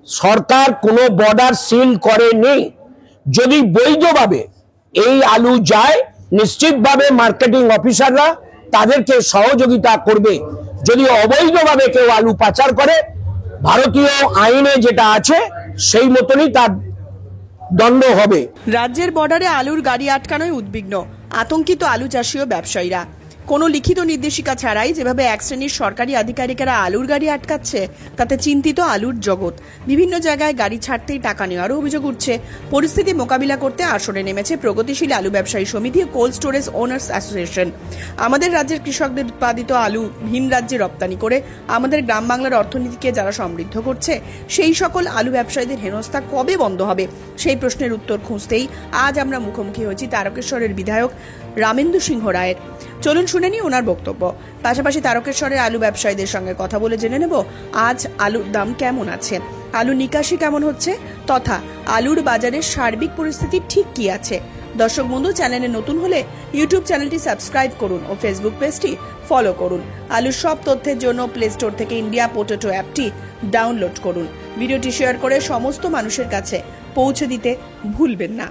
সরকার কোনো border seal করেনি। যদি বৈধভাবে এই আলু যায়, নিশ্চিতভাবে মার্কেটিং অফিসাররা তাদেরকে সহযোগিতা করবে। যদি অবৈধভাবে কেউ আলু পাচার করে, ভারতীয় আইনে যেটা আছে সেই মতনই তার দণ্ড হবে। রাজ্যের বর্ডারে আলুর গাড়ি আটকানোয় উদ্বিগ্ন, আতঙ্কিত আলু চাষী ও ব্যবসায়ীরা। কোনো লিখিত নির্দেশিকা ছাড়াই যেভাবে এক শ্রেণীর সরকারি আধিকারিকেরা আলুর গাড়ি আটকাচ্ছে, তাতে চিন্তিত আলুর জগৎ। বিভিন্ন জায়গায় গাড়ি ছাড়তেই টাকা নেওয়ারও অভিযোগ উঠছে। পরিস্থিতি মোকাবিলা করতে আসরে নেমেছে প্রগতিশীল আলু ব্যবসায়ী সমিতি ও কোল্ড স্টোরেজ ওনার্স অ্যাসোসিয়েশন। আমাদের রাজ্যের কৃষকদের উৎপাদিত আলু ভিন রাজ্যে রপ্তানি করে আমাদের গ্রাম বাংলার অর্থনীতিকে যারা সমৃদ্ধ করছে, সেই সকল আলু ব্যবসায়ীদের হেনস্থা কবে বন্ধ হবে, সেই প্রশ্নের উত্তর খুঁজতেই আজ আমরা মুখোমুখি হয়েছি তারকেশ্বরের বিধায়ক রামেন্দু সিংহ রায়ের। চলুন শুনে নিই ওনার বক্তব্য। পাশাপাশি তারকেশ্বরের আলু ব্যবসায়ীদের সঙ্গে কথা বলে জেনে নেব আজ আলুর দাম কেমন আছে, আলু নিকাশি কেমন হচ্ছে, তথা আলুর বাজারের সার্বিক পরিস্থিতি ঠিক কি আছে। দর্শক বন্ধু, চ্যানেলে নতুন হলে ইউটিউব চ্যানেলটি সাবস্ক্রাইব করুন ও ফেসবুক পেজটি ফলো করুন। আলুর সব তথ্যের জন্য প্লে স্টোর থেকে ইন্ডিয়া পোটেটো অ্যাপটি ডাউনলোড করুন। ভিডিওটি শেয়ার করে সমস্ত মানুষের কাছে পৌঁছে দিতে ভুলবেন না।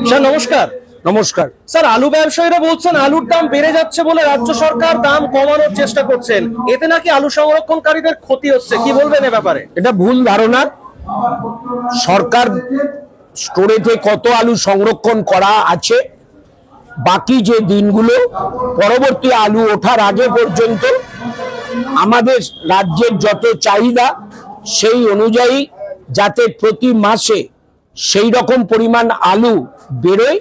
স্যার নমস্কার। নমস্কার স্যার, আলু ব্যবসায়ীরা বলছেন আলুর দাম বেড়ে যাচ্ছে বলে রাজ্য সরকার দাম কমানোর চেষ্টা করছেন, এতে নাকি আলু সংরক্ষণকারীদের ক্ষতি হচ্ছে, কি বলবেন এ ব্যাপারে? এটা ভুল ধারণা। সরকার স্টোরেজে কত আলু সংরক্ষণ করা আছে, বাকি যে দিনগুলো পরবর্তী আলু ওঠার আগে পর্যন্ত আমাদের রাজ্যের যত চাহিদা সেই অনুযায়ী যাতে প্রতি মাসে সেই রকম পরিমাণ আলু বেরোয়,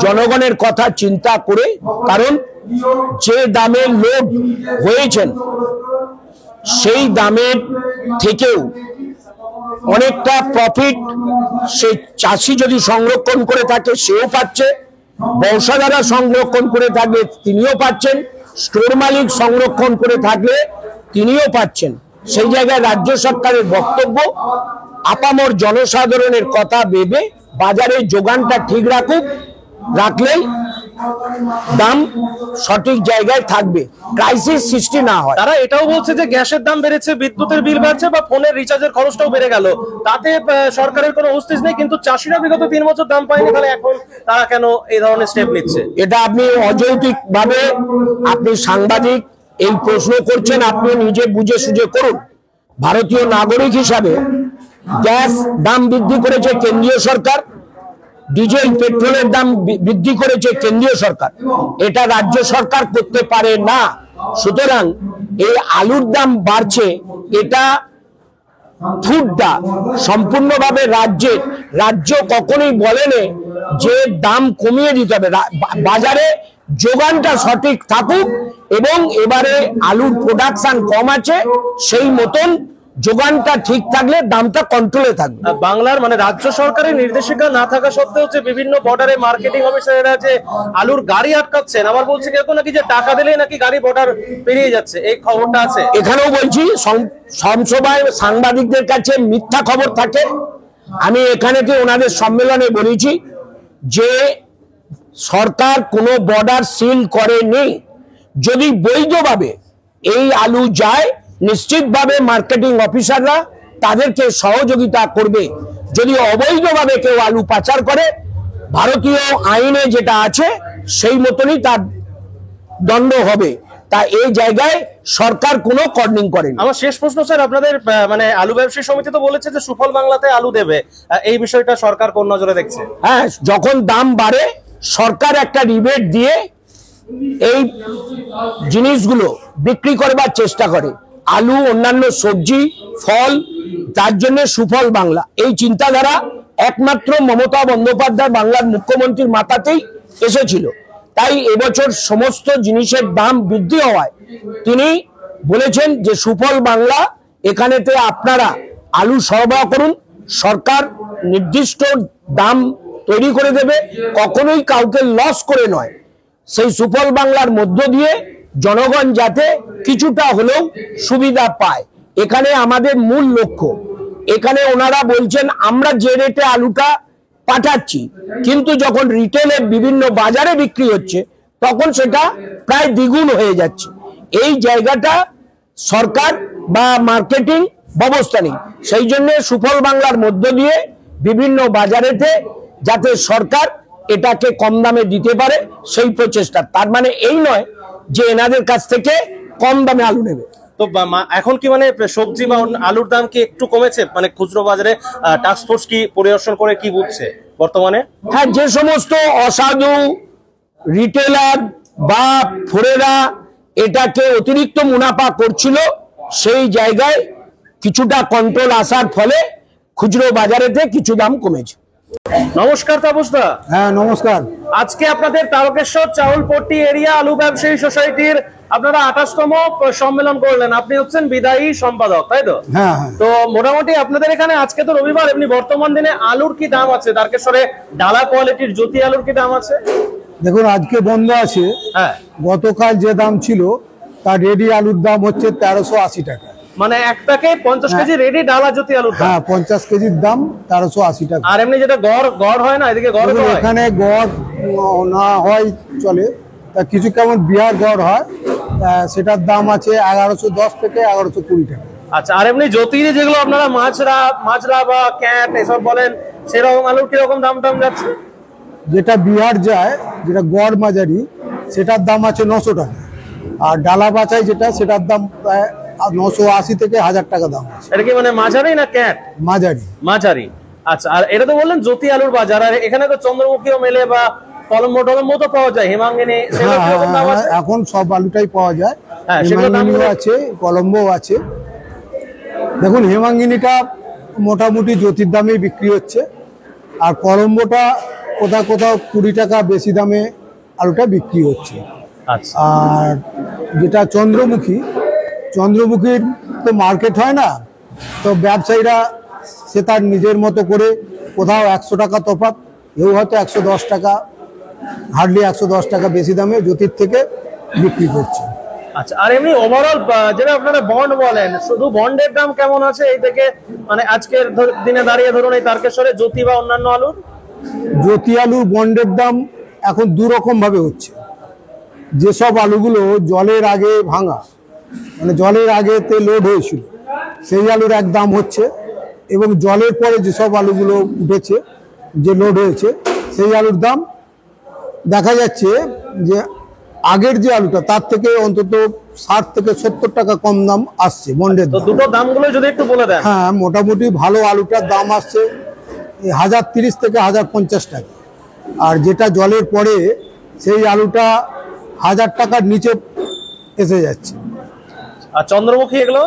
জনগণের কথা চিন্তা করে। কারণ যে দামে লোড হয়েছেন সেই দামের থেকেও অনেকটা প্রফিট সেই চাষি যদি সংরক্ষণ করে থাকে সেও পাচ্ছে, ব্যবসাদাররা সংরক্ষণ করে থাকলে তিনিও পাচ্ছেন, স্টোর মালিক সংরক্ষণ করে থাকলে তিনিও পাচ্ছেন। সেই জায়গায় রাজ্য সরকারের বক্তব্য আপামর জনসাধারণের কথা ভেবে বাজারে যোগানটা ঠিক রাখলেই দাম সঠিক জায়গায় থাকবে, ক্রাইসিস সৃষ্টি না হয়। তারা এটাও বলছে যে গ্যাসের দাম বেড়েছে, বিদ্যুতের বিল বাড়ছে বা ফোনের রিচার্জের খরচটাও বেড়ে গেল, তাতে সরকারের কোনো অস্তিত্ব নেই, কিন্তু চাষিরা বিগত 3 বছর দাম পায়নি, তাহলে এখন তারা কেন এই ধরনের স্টেপ নিচ্ছে? এটা আপনি অযৌক্তিক ভাবে আপনি সাংবাদিক এই প্রশ্ন করছেন, আপনি নিজে বুঝে সুঝে করুন। ভারতীয় নাগরিক হিসাবে গ্যাস দাম বৃদ্ধি করেছে কেন্দ্রীয় সরকার, ডিজেল পেট্রোলের দাম বৃদ্ধি করেছে কেন্দ্রীয় সরকার, এটা রাজ্য সরকার করতে পারে না। সুতরাং এই আলুর দাম বাড়ছে, এটা ফুডটা সম্পূর্ণভাবে রাজ্য কখনোই বলেনি যে দাম কমিয়ে দিতে হবে। বাজারে যোগানটা সঠিক থাকুক এবং এবারে আলুর প্রোডাকশন কম আছে, সেই মতন যোগানটা ঠিক থাকলে দামটা কন্ট্রোলে থাকবে। বাংলার মানে রাজ্য সরকারের নির্দেশিকা না থাকা সত্ত্বেও হচ্ছে বিভিন্ন বর্ডারে মার্কেটিং অফিসাররা যে আলুর গাড়ি আটকাচ্ছেন, আবার বলছে কেউ নাকি যে টাকা দিলেই নাকি গাড়ি বর্ডার পেরিয়ে যাচ্ছে, এই খবরটা আছে। এখানেও বলছি সবসময় সাংবাদিকদের কাছে মিথ্যা খবর থাকে। আমি এখানে ওনাদের সম্মেলনে বলেছি যে সরকার কোনো বর্ডার সিল করেনি। যদি বৈধভাবে এই আলু যায়, নিশ্চিতভাবে মার্কেটিং অফিসাররা তাদেরকে সহযোগিতা করবে। যদি অবৈধভাবে কেউ আলু পাচার করে, ভারতীয় আইনে যেটা আছে সেই মতনই তার দণ্ড হবে। তা এই জায়গায় সরকার কোনো কর্নিং করেনি। আমার শেষ প্রশ্ন স্যার, আপনাদের মানে আলু ব্যবসায়ী সমিতি তো বলেছে যে সুফল বাংলাতে আলু দেবে, এই বিষয়টা সরকার কোন নজরে দেখছে? হ্যাঁ, যখন দাম বাড়ে সরকার একটা রিবেট দিয়ে এই জিনিসগুলো বিক্রি করবার চেষ্টা করে, আলু, অন্যান্য সবজি, ফল, তার জন্য সুফল বাংলা এই চিন্তাধারা একমাত্র মমতা বন্দ্যোপাধ্যায় বাংলার মুখ্যমন্ত্রীর মাথাতেই এসেছিল। তাই এবছর সমস্ত জিনিসের দাম বৃদ্ধি হওয়ায় তিনি বলেছেন যে সুফল বাংলা, এখানেতে আপনারা আলু সরবরাহ করুন, সরকার নির্দিষ্ট দাম তৈরি করে দেবে, কখনোই কাউকে লস করে নয়। সেই সুফল বাংলার মধ্য দিয়ে জনগণ যাতে কিছুটা হলেও সুবিধা পায়, এখানে আমাদের মূল লক্ষ্য। এখানে ওনারা বলছেন আমরা যে রেটে আলুটা পাঠাচ্ছি, কিন্তু যখন রিটেলে বিভিন্ন বাজারে বিক্রি হচ্ছে তখন সেটা প্রায় দ্বিগুণ হয়ে যাচ্ছে। এই জায়গাটা সরকার বা মার্কেটিং ব্যবস্থা নেই। সেই জন্য সুফল বাংলার মধ্য দিয়ে বিভিন্ন বাজারেতে যাতে সরকার এটাকে কম দামে দিতে পারে সেই প্রচেষ্টা। তার মানে এই নয় যে এনাদের কাছ থেকে কম দামে আলু নেবে। তো এখন কি মানে সবজি বা আলুর দাম কি একটু কমেছে, মানে খুচরো বাজারে টাস্ক ফোর্স কি পরিদর্শন করে কি বুঝছে বর্তমানে? হ্যাঁ, যে সমস্ত অসাধু রিটেলার বা ফোরেরা এটাকে অতিরিক্ত মুনাফা করছিল সেই জায়গায় কিছুটা কন্ট্রোল আসার ফলে খুচরো বাজারেতে কিছু দাম কমেছে। নমস্কার তাপসদা। হ্যাঁ নমস্কার। আজকে আপনাদের তারকেশ্বর চাউলপট্টি এরিয়া আলু ব্যবসায়ী সোসাইটির আপনারা 28তম সম্মেলন করলেন, আপনি হচ্ছেন বিদায়ী সম্পাদক, তাই তো? হ্যাঁ হ্যাঁ। তো মোটামুটি আপনাদের এখানে আজকে তো রবিবার, এমনি বর্তমান দিনে আলুর কি দাম আছে? তারকেশ্বরে ডালা কোয়ালিটির জ্যোতি আলুর কি দাম আছে? দেখুন আজকে বন্ধ আছে। হ্যাঁ, গতকাল যে দাম ছিল তার রেডি আলুর দাম হচ্ছে 1380 টাকা। মানে একটাকে 50 কেজি রেডি ডালা জ্যোতি আলুর দাম? হ্যাঁ 50 কেজির দাম 1380 টাকা। আর এমনি যেটা গড় হয় না, এদিকে গড় দেখুন, হয়? এখানে গড় না হয় চলে, তা কিছু কেমন বিহার গড় হয়, সেটার দাম আছে 1110 থেকে 1120 টাকা। আচ্ছা, আর এমনি জ্যোতির যেগুলো আপনারা মাছরা বা ক্যাট এসব বলেন, সেরকম আলুর কিরকম দাম যাচ্ছে? যেটা বিহার যায়, যেটা গড় মাঝারি, সেটার দাম আছে 900 টাকা। আর ডালা বাছাই যেটা, সেটার দাম প্রায় 980 থেকে 1000 টাকা দাম আছে। এটা কি মানে মাঝারি না ক্যাট? মাঝারি। আচ্ছা, আর এটা তো বললেন জ্যোতি আলুর বাজার, আর এখানে তো চন্দ্রমুখীও মেলে বা কলম্বো তো পাওয়া যায়, হেমাঙ্গিনী, সেগুলো কিরকম দাম আছে? এখন সব আলুটাই পাওয়া যায়। হ্যাঁ, সেগুলো দাম আছে, কলম্বো আছে। দেখুন হেমাঙ্গিনীটা মোটামুটি জ্যোতির দামেই বিক্রি হচ্ছে, আর কলম্বোটা কোথাও কোথাও 20 টাকা বেশি দামে আলুটা বিক্রি হচ্ছে। আচ্ছা, আর যেটা চন্দ্রমুখীর তো মার্কেট হয় না, তো ব্যবসায়ীরা সে তার নিজের মতো করে কোথাও 100 টাকা তফাৎ, কেউ হয়তো 110 টাকা, হার্ডলি 110 টাকা বেশি দামে জ্যোতির থেকে বিক্রি করছে। আচ্ছা, আর এমনি ওভারঅল যেটা আপনারা বন্ড বলেন, শুধু বন্ডের দাম কেমন আছে এই থেকে, মানে আজকের দিনে দাঁড়িয়ে ধরুন এই তারকেশ্বরে জ্যোতি বা অন্যান্য আলুর? জ্যোতি আলুর বন্ডের দাম এখন দু রকম ভাবে হচ্ছে। যেসব আলুগুলো জলের আগে ভাঙা, মানে জলের আগেতে লোড হয়েছিল, সেই আলুর এক দাম হচ্ছে, এবং জলের পরে যেসব আলুগুলো উঠেছে, যে লোড হয়েছে, সেই আলুর দাম দেখা যাচ্ছে যে আগের যে আলুটা তার থেকে অন্তত 60 থেকে 70 টাকা কম দাম আসছে বন্ডের। তো দুটো দামগুলো যদি একটু বলে দেন। হ্যাঁ, মোটামুটি ভালো আলুটার দাম আসছে 1030 থেকে 1050 টাকা, আর যেটা জলের পরে সেই আলুটা 1000 টাকার নিচে এসে যাচ্ছে। আর চন্দ্রমুখী এগুলো?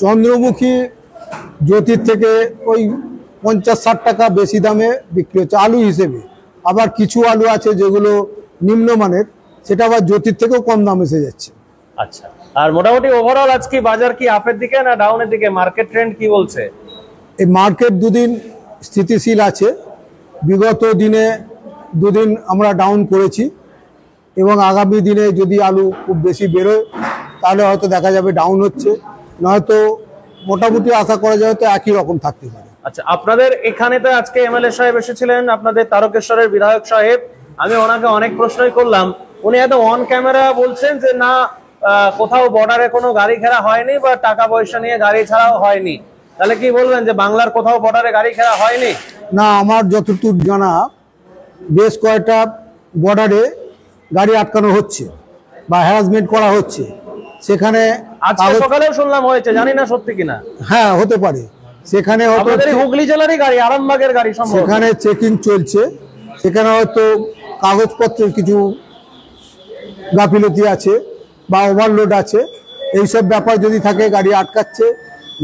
চন্দ্রমুখী জ্যোতির থেকে ওই 50-60 টাকা বেশি দামে বিক্রি হচ্ছে আলু হিসেবে। আবার কিছু আলু আছে যেগুলো নিম্নমানের, সেটা আবার জ্যোতির থেকেও কম দাম এসে যাচ্ছে। আচ্ছা, আর মোটামুটি ওভারঅল আজকে বাজার কি আপের দিকে না ডাউনের দিকে? মার্কেট ট্রেন্ড কি বলছে? এই মার্কেট দুদিন স্থিতিশীল আছে। বিগত দিনে দুদিন আমরা ডাউন করেছি, এবং আগামী দিনে যদি আলু খুব বেশি বেরোয় তাহলে হয়তো দেখা যাবে ডাউন হচ্ছে, নয়তো মোটামুটি আশা করা যায় তো একই রকম থাকতে পারে। আচ্ছা, আপনাদের এখানে তো আজকে এমএলএ সাহেব এসেছিলেন, আপনাদের তারকেশ্বরের বিধায়ক সাহেব। আমি ওনাকে অনেক প্রশ্নই করলাম, উনি একদম অন ক্যামেরা বলছেন যে না, কোথাও বর্ডারে কোনো গাড়ি ঘেরা হয়নি বা টাকা পয়সা নিয়ে গাড়ি ছাড়াও হয়নি। তাহলে কি বলবেন যে বাংলার কোথাও বর্ডারে গাড়ি ঘেরা হয়নি? না, আমার যতটুকু জানা বেশ কয়েকটা বর্ডারে গাড়ি আটকানো হচ্ছে বা হ্যারাসমেন্ট করা হচ্ছে, সেখানে আজকে সকালেও শুনলাম হয়েছে, জানি না সত্যি কিনা। হ্যাঁ, হতে পারে। সেখানে হুগলি জেলারই গাড়ি, আরামবাগের গাড়ি, সেখানে চেকিং চলছে, সেখানে হয়তো কাগজপত্রের কিছু গাফিলতি আছে বা ওভারলোড আছে, এইসব ব্যাপার যদি থাকে গাড়ি আটকাচ্ছে।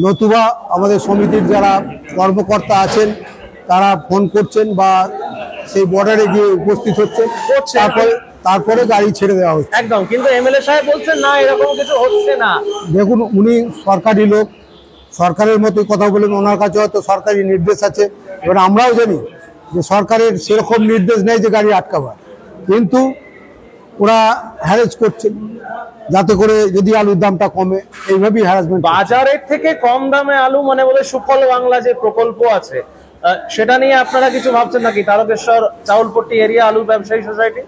নতুবা আমাদের সমিতির যারা কর্মকর্তা আছেন তারা ফোন করছেন বা সেই বর্ডারে গিয়ে উপস্থিত হচ্ছেন, তারপরে গাড়ি ছেড়ে দেওয়া হচ্ছে। একদম, কিন্তু এমএলএ সাহেব বলছেন না, এরকম কিছু হচ্ছে না। দেখুন, উনি সরকারি লোক, সরকারের মতোই কথা বলেন, ওনার কাছে হয়তো সরকারি নির্দেশ আছে। এবার আমরাও জানি যে সরকারের সেরকম নির্দেশ নেই যে গাড়ি আটকাবার, কিন্তু ওরা হ্যারেস করছেন যাতে করে যদি আলুর দামটা কমে, এইভাবেই হ্যারাসমেন্ট। বাজারের থেকে কম দামে আলু মানে বলে সুফল বাংলা যে প্রকল্প আছে, সেটা নিয়ে আপনারা কিছু ভাবছেন নাকি তারকেশ্বর চাউলপট্টি এরিয়া আলু ব্যবসায়ী সোসাইটি?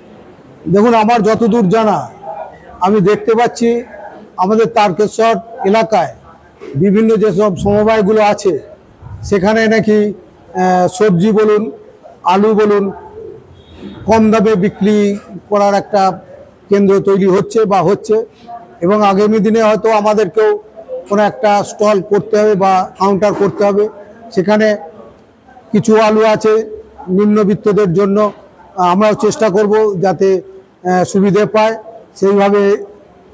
দেখুন, আমার যতদূর জানা, আমি দেখতে পাচ্ছি আমাদের তারকেশ্বর এলাকায় বিভিন্ন যেসব সমবায়গুলো আছে সেখানে নাকি সবজি বলুন, আলু বলুন, কম দামে বিক্রি করার একটা কেন্দ্র তৈরি হচ্ছে বা হচ্ছে, এবং আগামী দিনে হয়তো আমাদেরকেও কোনো একটা স্টল করতে হবে বা কাউন্টার করতে হবে। সেখানে কিছু আলু আছে নিম্নবিত্তদের জন্য, আমরাও চেষ্টা করব যাতে সুবিধে পায়, সেইভাবে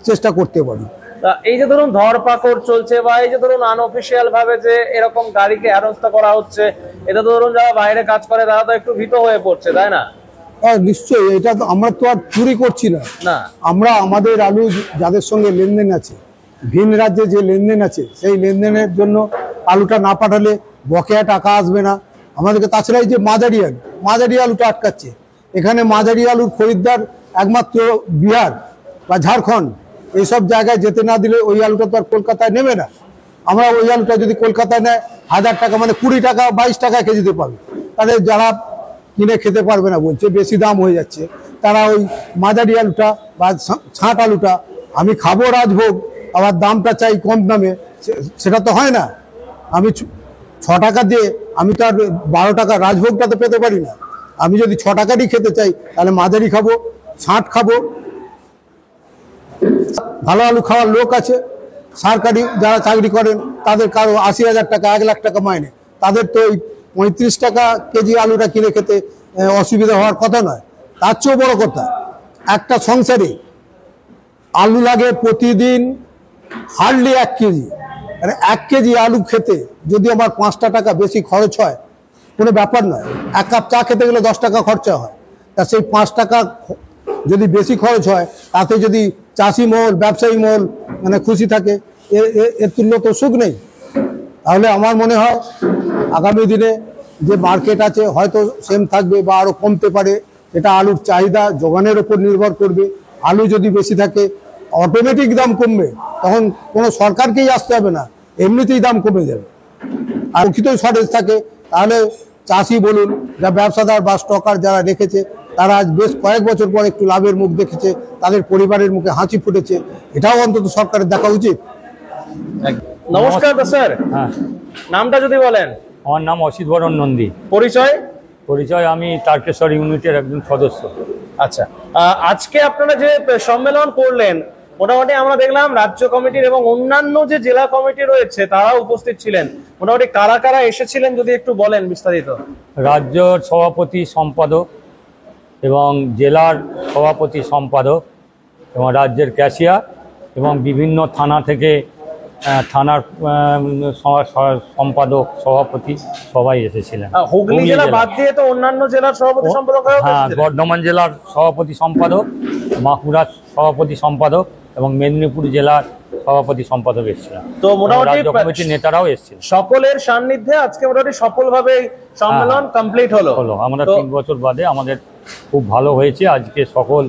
চেষ্টা করতে পারি। তা এই যে ধরুন ধরপাকড় চলছে বা এই যে ধরুন আনঅফিসিয়াল ভাবে যে এরকম গাড়িকে হেনস্থা করা হচ্ছে, এটা তো ধরুন যারা বাইরে কাজ করে তারা তো একটু ভীত হয়ে পড়ছে, তাই না? হ্যাঁ, নিশ্চয়ই। এটা তো আমরা তো আর চুরি করছি না, আমরা আমাদের আলু যাদের সঙ্গে লেনদেন আছে, ভিন রাজ্যে যে লেনদেন আছে, সেই লেনদেনের জন্য আলুটা না পাঠালে বকেয়া টাকা আসবে না আমাদেরকে। তাছাড়া এই যে মাঝারি আলুটা আটকাচ্ছে, এখানে মাঝারি আলুর খরিদ্দার একমাত্র বিহার বা ঝাড়খণ্ড, এইসব জায়গায় যেতে না দিলে ওই আলুটা তো আর কলকাতায় নেবে না। আমরা ওই আলুটা যদি কলকাতায় নেয় 1000 টাকা, মানে 20 টাকা 22 টাকা কেজিতে পাবে, তাহলে যারা কিনে খেতে পারবে না বলছে, বেশি দাম হয়ে যাচ্ছে, তারা ওই মাঝারি আলুটা বা ছাঁট আলুটা, আমি খাবো রাজভোগ আবার দামটা চাই কম দামে, সেটা তো হয় না। আমি 6 টাকা দিয়ে আমি তো আর 12 টাকা রাজভোগটা তো পেতে পারি না। আমি যদি 6 টাকারই খেতে চাই তাহলে মাঝারি খাবো, ছাঁট খাবো। ভালো আলু খাওয়ার লোক আছে, সরকারি যারা চাকরি করেন তাদের কারো 80,000 টাকা 1 লাখ টাকা মাইনে, তাদের তো ওই 35 টাকা কেজি আলুটা কিনে খেতে অসুবিধা হওয়ার কথা নয়। তার চেয়েও বড় কথা, একটা সংসারে আলু লাগে প্রতিদিন হার্ডলি 1 কেজি। মানে 1 কেজি আলু খেতে যদি আমার 5টা টাকা বেশি খরচ হয়, কোনো ব্যাপার নয়। 1 কাপ চা খেতে গেলে 10 টাকা খরচা হয়, তা সেই 5 টাকা যদি বেশি খরচ হয়, তাতে যদি চাষি মহল, ব্যবসায়ী মহল মানে খুশি থাকে, এর তুল্য তো সুখ নেই। তাহলে আমার মনে হয় আগামী দিনে যে মার্কেট আছে হয়তো সেম থাকবে বা আরও কমতে পারে, এটা আলুর চাহিদা যোগানের উপর নির্ভর করবে। আলু যদি বেশি থাকে অটোমেটিক দাম কমবে, তখন কোনো সরকারকেই আসতে হবে না, এমনিতেই দাম কমে যাবে। আর প্রকৃত শর্টেজ থাকে তাহলে চাষি বলুন, যা ব্যবসাদার বা স্টকার যারা রেখেছে, তারা আজ বেশ কয়েক বছর পর একটু লাভের মুখ দেখেছে, তাদের পরিবারের মুখে হাসি ফুটেছে, এটাও অন্তত সরকারের দেখা উচিত। নমস্কার স্যার, নামটা যদি বলেন। আমার নাম অসিত বরণ নন্দী। পরিচয়? আমি তারকেশ্বর ইউনিটের একজন সদস্য। আচ্ছা, আজকে আপনারা যে সম্মেলন করলেন, মোটামুটি আমরা দেখলাম রাজ্য কমিটির এবং অন্যান্য যে জেলা কমিটি রয়েছে তারাও উপস্থিত ছিলেন। মোটামুটি কারা কারা এসেছিলেন যদি একটু বলেন বিস্তারিত। রাজ্যর সভাপতি সম্পাদক এবং জেলার সভাপতি সম্পাদক এবং রাজ্যের ক্যাশিয়ার এবং বিভিন্ন থানা থেকে থানার সম্পাদক, সভাপতি সবাই এসেছিলেন। হুগলি জেলা বাদ দিয়ে তো অন্যান্য জেলার সভাপতি সম্পাদক, হ্যাঁ, বর্ধমান জেলার সভাপতি সম্পাদক, বাঁকুড়ার সভাপতি সম্পাদক এবং মেদিনীপুর জেলার সভাপতি সম্পাদক এসেছিলেন। তো মোটামুটি রাজ্য কমিটির নেতারাও এসেছিলেন। সকলের সান্নিধ্যে আজকে মোটামুটি সফলভাবে সম্মেলন কমপ্লিট হলো। আমরা 3 বছর বাদে আমাদের খুব ভালো হয়েছে। আজকে সকল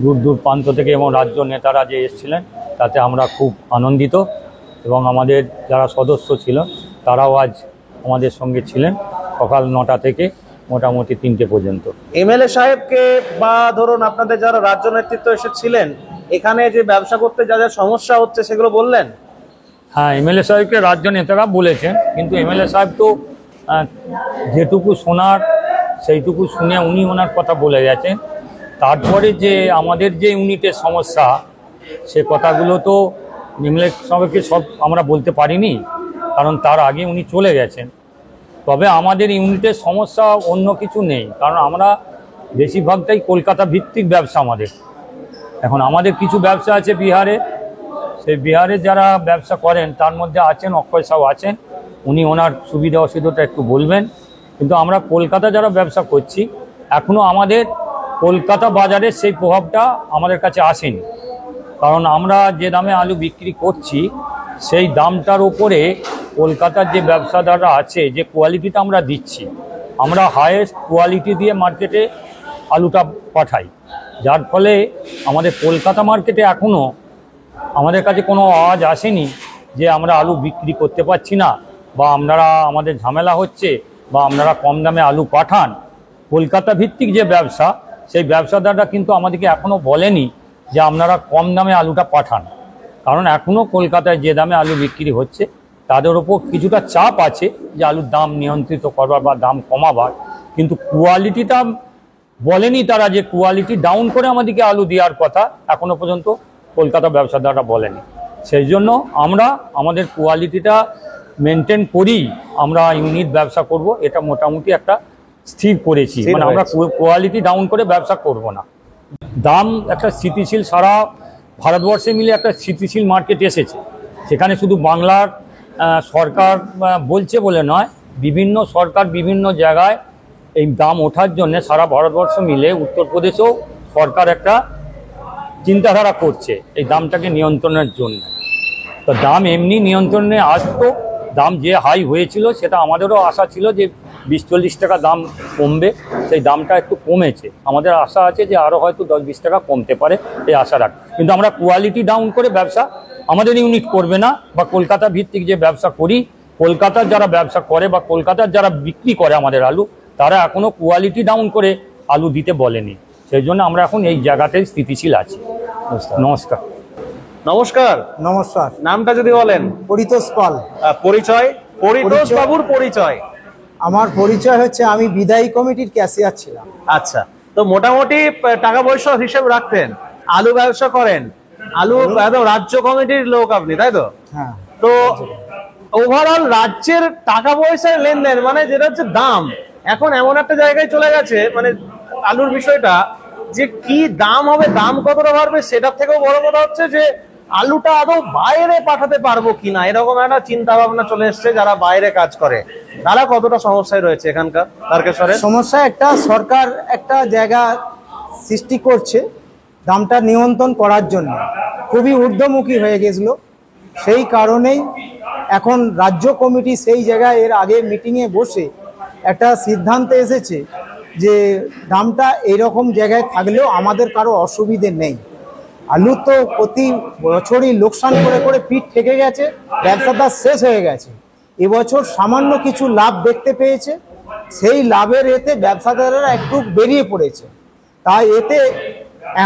দূর দূর প্রান্ত থেকে এবং রাজ্য নেতারা যে এসেছিলেন তাতে আমরা খুব আনন্দিত, এবং আমাদের যারা সদস্য ছিল তারাও আজ আমাদের সঙ্গে ছিলেন সকাল 9টা থেকে মোটামুটি 3টে পর্যন্ত। এমএলএ সাহেবকে বা ধরুন আপনাদের যারা রাজ্য নেতৃত্ব এসেছিলেন, এখানে যে ব্যবসা করতে যা যা সমস্যা হচ্ছে সেগুলো বললেন? হ্যাঁ, এমএলএ সাহেবকে রাজ্য নেতারা বলেছেন, কিন্তু এমএলএ সাহেব তো যেটুকু শোনার সেইটুকু শুনে উনি ওনার কথা বলে গেছেন। তারপরে যে আমাদের যে ইউনিটের সমস্যা, সে কথাগুলো তো এমএলএ সাহেবকে সব আমরা বলতে পারিনি, কারণ তার আগে উনি চলে গেছেন। তবে আমাদের ইউনিটের সমস্যা অন্য কিছু নেই, কারণ আমরা বেশিরভাগটাই কলকাতা ভিত্তিক ব্যবসা আমাদের। এখন আমাদের কিছু ব্যবসা আছে বিহারে, সেই বিহারে যারা ব্যবসা করেন তার মধ্যে আছেন অক্ষয় সাউ আছেন, উনি ওনার সুবিধা অসুবিধাটা একটু বলবেন। কিন্তু আমরা কলকাতা যারা ব্যবসা করছি, এখনও আমাদের কলকাতা বাজারে সেই প্রভাবটা আমাদের কাছে আসেনি, কারণ আমরা যে দামে আলু বিক্রি করছি সেই দামটার উপরে কলকাতার যে ব্যবসাদাররা আছে, যে কোয়ালিটিটা আমরা দিচ্ছি, আমরা হাইয়েস্ট কোয়ালিটি দিয়ে মার্কেটে আলুটা পাঠাই, যার ফলে আমাদের কলকাতা মার্কেটে এখনও আমাদের কাছে কোনো আওয়াজ আসেনি যে আমরা আলু বিক্রি করতে পারছি না, বা আমাদের ঝামেলা হচ্ছে, বা আপনারা কম দামে আলু পাঠান। কলকাতা ভিত্তিক যে ব্যবসা, সেই ব্যবসাদাররা কিন্তু আমাদেরকে এখনও বলেনি যে আপনারা কম দামে আলুটা পাঠান। কারণ এখনও কলকাতায় যে দামে আলু বিক্রি হচ্ছে তাদের ওপর কিছুটা চাপ আছে যে আলুর দাম নিয়ন্ত্রিত করবার বা দাম কমাবার, কিন্তু কোয়ালিটিটা বলেনি তারা যে কোয়ালিটি ডাউন করে আমাদেরকে আলু দেওয়ার কথা, এখনো পর্যন্ত কলকাতা ব্যবসাদাররা বলেনি। সেই জন্য আমরা আমাদের কোয়ালিটিটা মেনটেন করেই আমরা ইউনিট ব্যবসা করব, এটা মোটামুটি একটা স্থির করেছি। মানে আমরা কোয়ালিটি ডাউন করে ব্যবসা করব না। দাম একটা স্থিতিশীল, সারা ভারতবর্ষে মিলে একটা স্থিতিশীল মার্কেট এসেছে। সেখানে শুধু বাংলার সরকার বলছে বলে নয়, বিভিন্ন সরকার বিভিন্ন জায়গায় এই দাম ওঠার জন্য সারা ভারতবর্ষ মিলে উত্তরপ্রদেশেও সরকার একটা চিন্তাধারা করছে এই দামটাকে নিয়ন্ত্রণের জন্য। তো দাম এমনি নিয়ন্ত্রণে আসতো, দাম যে হাই হয়েছিল সেটা আমাদেরও আশা ছিল যে 20-40 টাকা দাম কমবে, সেই দামটা একটু কমেছে। আমাদের আশা আছে যে আরও হয়তো 10-20 টাকা কমতে পারে, এই আশা রাখ। কিন্তু আমরা কোয়ালিটি ডাউন করে ব্যবসা আমাদের ইউনিট করবে না, বা কলকাতা ভিত্তিক যে ব্যবসা করি, কলকাতার যারা ব্যবসা করে বা কলকাতার যারা বিক্রি করে আমাদের আলু, তারা এখনও কোয়ালিটি ডাউন করে আলু দিতে বলেনি। সেই জন্য আমরা এখন এই জায়গাতেই স্থিতিশীল আছি। নমস্কার। নমস্কার। নমস্কার। নামটা যদি বলেন। পরিতোষ পাল। পরিচয়, পরিতোষ বাবুর পরিচয়। আমার পরিচয় হচ্ছে আমি বিদায়ী কমিটির ক্যাশিয়ার ছিলাম। আচ্ছা, তো মোটামুটি টাকা পয়সা হিসেব রাখতেন, আলু ব্যবসা করেন, আলু একদম রাজ্য কমিটির লোক আপনি, তাই তো? হ্যাঁ। তো ওভারঅল রাজ্যের টাকা পয়সার লেনদেন, মানে যেটা হচ্ছে দাম, এখন এমন একটা জায়গায় চলে গেছে, মানে আলুর বিষয়টা যে কি দাম হবে, দাম কতটা বাড়বে, সেটার থেকেও বড় কথা হচ্ছে যে আলুটা আদৌ বাইরে পাঠাতে পারবো কিনা, এরকম একটা চিন্তা ভাবনা চলে এসছে যারা বাইরে কাজ করে। তারা কতটা সমস্যায় রয়েছে এখানকার তারকেশ্বরের? সমস্যা একটা, সরকার একটা জায়গা সৃষ্টি করছে দামটা নিয়ন্ত্রণ করার জন্য, খুবই ঊর্ধ্বমুখী হয়ে গেছিল। সেই কারণেই এখন রাজ্য কমিটি সেই জায়গায় এর আগে মিটিংয়ে বসে একটা সিদ্ধান্তে এসেছে যে দামটা এরকম জায়গায় থাকলেও আমাদের কারো অসুবিধে নেই। আলু তো প্রতি বছরই লোকসান করে করে পিঠ থেকে গেছে, ব্যবসাটা শেষ হয়ে গেছে। এবছর সামান্য কিছু লাভ দেখতে পেয়েছে, সেই লাভের এতে ব্যবসাদাররা একটু বেরিয়ে পড়েছে। তাই এতে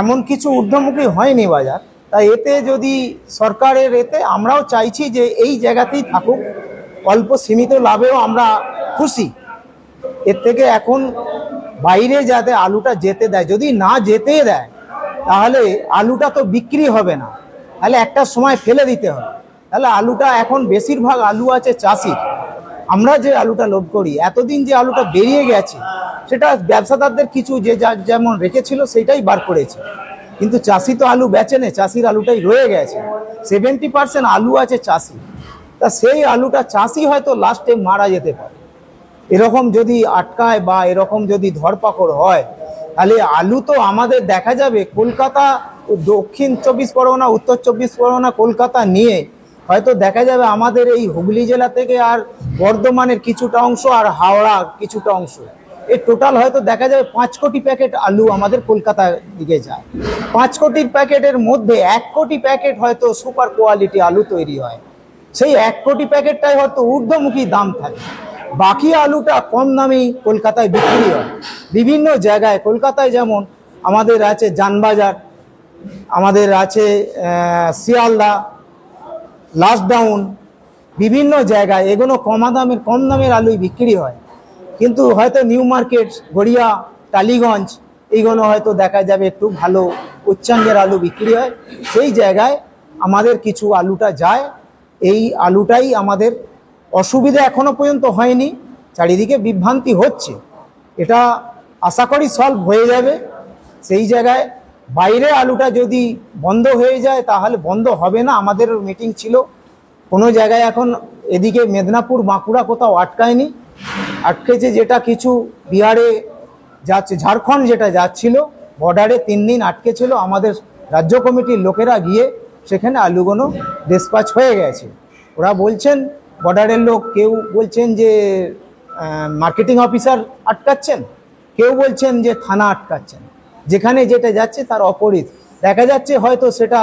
এমন কিছু ঊর্ধ্বমুখী হয়নি বাজার। তাই এতে যদি সরকারের এতে আমরাও চাইছি যে এই জায়গাতেই থাকুক, অল্প সীমিত লাভেও আমরা খুশি। এর থেকে এখন বাইরে যাতে আলুটা যেতে দেয়, যদি না যেতে দেয় তাহলে আলুটা তো বিক্রি হবে না, তাহলে একটা সময় ফেলে দিতে হবে। তাহলে আলুটা এখন বেশিরভাগ আলু আছে চাষির। আমরা যে আলুটা লোড করি, এতদিন যে আলুটা বেরিয়ে গেছে সেটা ব্যবসাদারদের কিছু যে যেমন রেখেছিল সেটাই বার করেছে, কিন্তু চাষি তো আলু বেচে না, চাষির আলুটাই রয়ে গেছে। 70% আলু আছে চাষি, তা সেই আলুটা চাষি হয়তো লাস্টে মারা যেতে পারে। এরকম যদি আটকায় বা এরকম যদি ধরপাকড় হয়, তাহলে আলু তো আমাদের দেখা যাবে কলকাতা, দক্ষিণ 24 পরগনা, উত্তর 24 পরগনা, কলকাতা নিয়ে হয়তো দেখা যাবে আমাদের এই হুগলি জেলা থেকে আর বর্ধমানের কিছুটা অংশ আর হাওড়া কিছুটা অংশ, এই টোটাল হয়তো দেখা যাবে 5 কোটি প্যাকেট আলু আমাদের কলকাতার দিকে যায়। 5 কোটির প্যাকেটের মধ্যে 1 কোটি প্যাকেট হয়তো সুপার কোয়ালিটি আলু তৈরি হয়। সেই 1 কোটি প্যাকেটটাই হয়তো ঊর্ধ্বমুখী দাম থাকে, বাকি আলুটা কম দামেই কলকাতায় বিক্রি হয় বিভিন্ন জায়গায়। কলকাতায় যেমন আমাদের আছে জানবাজার, আমাদের আছে শিয়ালদা, লাস্টডাউন, বিভিন্ন জায়গায় এগুলো কম দামের আলুই বিক্রি হয়। কিন্তু হয়তো নিউ মার্কেট, গড়িয়া, টালিগঞ্জ এইগুলো হয়তো দেখা যাবে একটু ভালো উচ্চাঙ্গের আলু বিক্রি হয়, সেই জায়গায় আমাদের কিছু আলুটা যায়। এই আলুটাই আমাদের অসুবিধা এখনো পর্যন্ত হয়নি, চারিদিকে বিভ্রান্তি হচ্ছে, এটা আশা করি সলভ হয়ে যাবে। সেই জায়গায় বাইরে আলুটা যদি বন্ধ হয়ে যায় তাহলে বন্ধ হবে না। আমাদের মিটিং ছিল, কোনো জায়গায় এখন এদিকে মেদিনীপুর, বাঁকুড়া কোথাও আটকায়নি, আটকেছে যেটা কিছু বিহারে যাচ্ছে, ঝাড়খণ্ড যেটা যাচ্ছিল বর্ডারে 3 দিন আটকে ছিল। আমাদের রাজ্য কমিটির লোকেরা গিয়ে সেখানে আলুগুলো ডিসপ্যাচ হয়ে গেছে। ওরা বলছেন, বর্ডারের লোক, কেউ বলছেন যে মার্কেটিং অফিসার আটকাচ্ছেন, কেউ বলছেন যে থানা আটকাচ্ছেন। যেখানে যেটা যাচ্ছে তার অপরিধ দেখা যাচ্ছে, হয়তো সেটা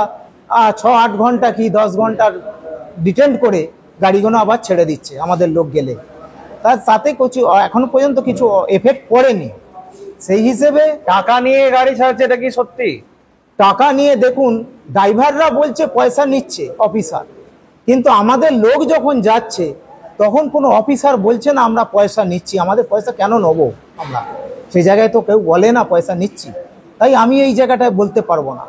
6-8 ঘন্টা কি 10 ঘন্টার ডিটেন্ড করে গাড়িগুলো আবার ছেড়ে দিচ্ছে আমাদের লোক গেলে। তার সাথে কিছু এখনো পর্যন্ত কিছু এফেক্ট পড়েনি। সেই হিসেবে টাকা নিয়ে গাড়ি ছাড়ছে, এটা কি সত্যি? টাকা নিয়ে দেখুন, ড্রাইভাররা বলছে পয়সা নিচ্ছে অফিসার, কিন্তু আমাদের লোক যখন যাচ্ছে তখন কোনো অফিসার বলছে না আমরা পয়সা নিচ্ছি, আমাদের পয়সা কেন নেবো আমরা, সেই জায়গায় তো কেউ বলে না পয়সা নিচ্ছি। তাই আমি এই জায়গাটায় বলতে পারবো না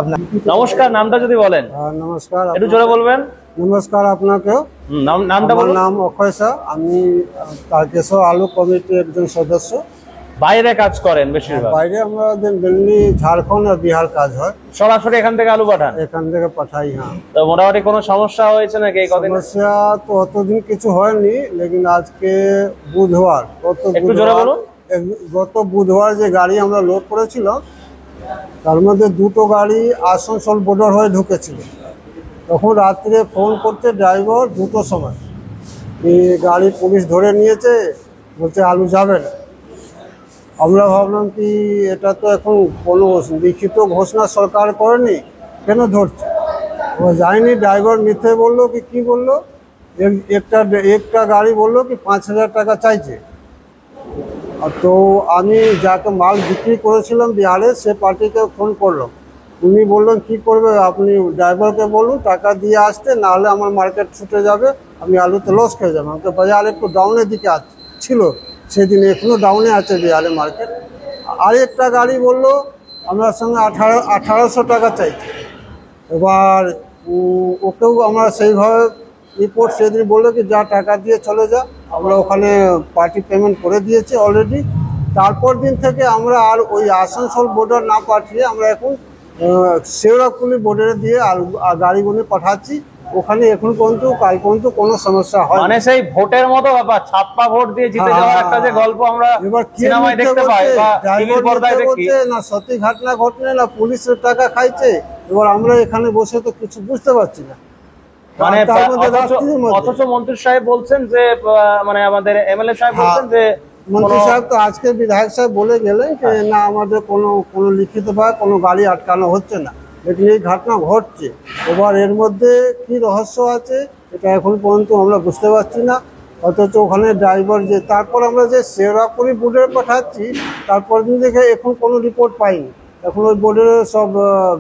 আপনার। নমস্কার, নামটা যদি বলেন। নমস্কার, একটু জোরে বলবেন। নমস্কার আপনাকেও। নামটা আমার বলুন। নাম অক্ষয় শাহ, আমি তারকেশ্বর আলু কমিটির একজন সদস্য। বাইরে কাজ করেন বেশিরভাগ? বাইরে আমাদের মেনলি ঝাড়খণ্ড আর বিহার কাজ হয়। সরাসরি এখান থেকে আলু পাঠান? এখান থেকে পাঠাই। হ্যাঁ, তো মোটামুটি কোনো সমস্যা হয়েছে নাকি এই কদিন? সমস্যা তো অতদিন কিছু হয়নি, লেকিন আজকে বুধবার, একটু জোরে বলুন। গত বুধবার যে গাড়ি আমরা লোড করেছিলাম তার মধ্যে দুটো গাড়ি আসানসোল বর্ডার হয়ে ঢুকেছিল। তখন রাত্রে ফোন করতে ড্রাইভার 2টোর সময় এই গাড়ি পুলিশ ধরে নিয়েছে, বলছে আলু যাবে না। আমরা ভাবলাম কি এটা তো এখন কোনো লিখিত ঘোষণা সরকার করেনি, কেন ধরছে? ও যায়নি, ড্রাইভার মিথ্যে বললো কি বললো, একটা গাড়ি বললো কি 5,000 টাকা চাইছে। তো আমি যাকে মাল বিক্রি করেছিলাম বিহারে, সে পার্টিকে ফোন করলাম। উনি বললেন কি করবে, আপনি ড্রাইভারকে বলুন টাকা দিয়ে আসতে, নাহলে আমার মার্কেট ছুটে যাবে, আমি আলুতে লস খেয়ে যাবো। আমাকে বাজার একটু ডাউনের দিকে ছিল সেদিন, এখনো ডাউনে আছে বিহারে মার্কেট। আরেকটা গাড়ি বললো আমার সঙ্গে 1800 টাকা চাইছে। এবার ওকেও আমরা সেইভাবে রিপোর্ট সেদিন বললো কি যা টাকা দিয়ে চলে যা, আমরা ওখানে পার্টি পেমেন্ট করে দিয়েছি অলরেডি। তারপর দিন থেকে আমরা আর ওই আসানসোল বর্ডার না পাঠিয়ে আমরা এখন শেওড়াফুলি বর্ডারে দিয়ে গাড়িগুলো পাঠাচ্ছি। ওখানে এখন পর্যন্ত কাল পর্যন্ত কোনো সমস্যা হয় মানে সেই ভোটের মতো ব্যাপার, ছাপ্পা ভোট দিয়ে জিতে যাওয়ার একটা যে গল্প আমরা সিনেমায় দেখতে পাই বা টিভির পর্দায় দেখি, না সত্যি ঘটনা ঘটনে না পুলিশের টাকা খাইছে। এবার আমরা এখানে বসে তো কিছু বুঝতে পারছি না। মানে অথচ মন্ত্রী সাহেব বলছেন যে, মানে আমাদের এমএলএ সাহেব বলছেন যে, মন্ত্রী সাহেব তো আজকে বিধায়ক সাহেব বলে গেলেন যে না আমাদের কোনো লিখিত বা কোনো গাড়ি আটকানো হচ্ছে না, লেকিন এই ঘটনা ঘটছে। এবার এর মধ্যে কি রহস্য আছে এটা এখন পর্যন্ত আমরা বুঝতে পারছি না। অথচ ওখানে ড্রাইভার যে তারপর আমরা যে শেওড়াফুলি বর্ডারে পাঠাচ্ছি তারপর দিন থেকে এখন কোনো রিপোর্ট পাইনি। এখন ওই বর্ডারে সব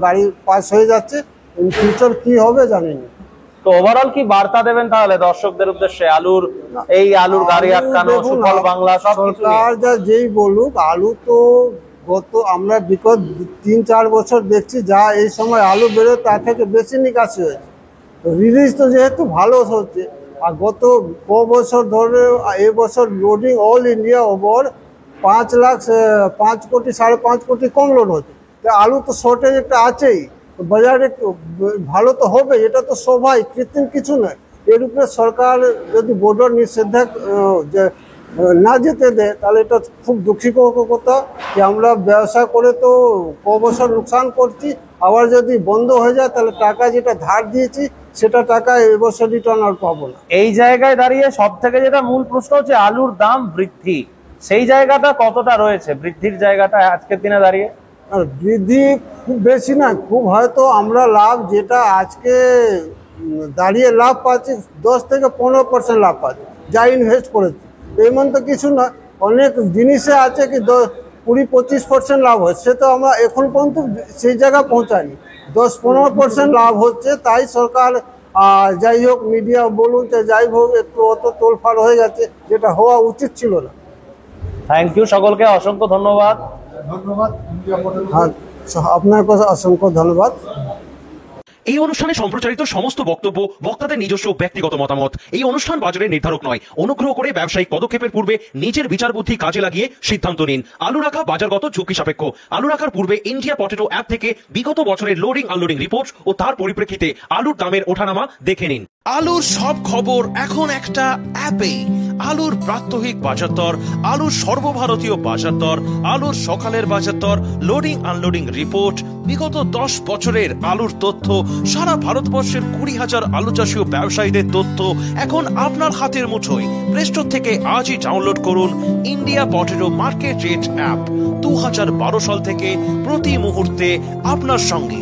গাড়ি পাস হয়ে যাচ্ছে, ইন ফিউচার কি হবে জানি না। তো ওভারঅল কি বার্তা দেবেন তাহলে দর্শকদের উদ্দেশ্যে? আলুর গাড়ি আটকানো, সুফল বাংলা সবকিছু সরকার যা যেই বলুক, আলু তো গত আমরা বিগত 3-4 বছর দেখছি যা এই সময় আলু বেরোয় তার থেকে বেশি নিকাশি হয়েছে। তো রিলিজ তো যেহেতু ভালো হচ্ছে, আর গত বছর ধরে এবছর লোডিং অল ইন্ডিয়া ওভার 5 কোটি 5.5 কোটি কম লোড হচ্ছে। তো আলু তো শর্টেজ একটা আছেই, বাজারে ভালো তো হবে, এটা তো সবাই কৃত্রিম কিছু নয়। এর উপরে সরকার যদি বর্ডার নিষেধাজ্ঞা না যেতে দেয় তাহলে এটা খুব দুঃখিত কথা যে আমরা ব্যবসা করে তো বছর লোকসান করছি, আবার যদি বন্ধ হয়ে যায় তাহলে টাকা যেটা ধার দিয়েছি সেটা টাকা এবছর রিটার্ন আর পাবো না। এই জায়গায় দাঁড়িয়ে সব থেকে যেটা মূল প্রশ্ন হচ্ছে আলুর দাম বৃদ্ধি, সেই জায়গাটা কতটা রয়েছে বৃদ্ধির জায়গাটা আজকের দিনে দাঁড়িয়ে? আর বৃদ্ধি খুব বেশি না, খুব হয়তো আমরা লাভ যেটা আজকে দাঁড়িয়ে লাভ পাচ্ছি 10 থেকে 15% লাভ পাচ্ছি যা ইনভেস্ট করেছি। এমন তো কিছু না, অনেক জিনিসে আছে কি 20-25% লাভ হচ্ছে, সে তো আমরা এখন পর্যন্ত সেই জায়গায় পৌঁছায়নি। 10-15% লাভ হচ্ছে, তাই সরকার যাই হোক মিডিয়া বলুন যাই হোক একটু অত তোলফাড় হয়ে গেছে, যেটা হওয়া উচিত ছিল না। থ্যাংক ইউ, সকলকে অসংখ্য ধন্যবাদ। হ্যাঁ, আপনার কাছে অসংখ্য ধন্যবাদ। এই অনুষ্ঠানে সম্প্রচারিত সমস্ত বক্তব্য বক্তাদের নিজস্ব ব্যক্তিগত মতামত। এই অনুষ্ঠান বাজারের নির্ধারক নয়। অনুগ্রহ করে ব্যবসায়িক পদক্ষেপের পূর্বে নিজের বিচার বুদ্ধি কাজে লাগিয়ে সিদ্ধান্ত নিন। আলু রাখা বাজারগত ঝুঁকি সাপেক্ষ। আলু রাখার পূর্বে ইন্ডিয়া পটেটো অ্যাপ থেকে বিগত বছরের লোডিং আনলোডিং রিপোর্ট ও তার পরিপ্রেক্ষিতে আলুর দামের ওঠানামা দেখে নিন। আলুর সব খবর এখন একটা অ্যাপে। আলুর প্রাত্যহিক বাজার দর, আলুর সর্বভারতীয় বাজার দর, আলুর সকালের বাজার দর, লোডিং আনলোডিং রিপোর্ট, বিগত 10 বছরের আলুর তথ্য, সারা ভারতবর্ষের 20,000 আলু চাষী ও ব্যবসায়ীদের তথ্য এখন আপনার হাতের মুঠোয়। প্লে স্টোর থেকে আজই ডাউনলোড করুন India potato market rate app. 2012 সাল থেকে প্রতি মুহূর্তে আপনার সঙ্গে।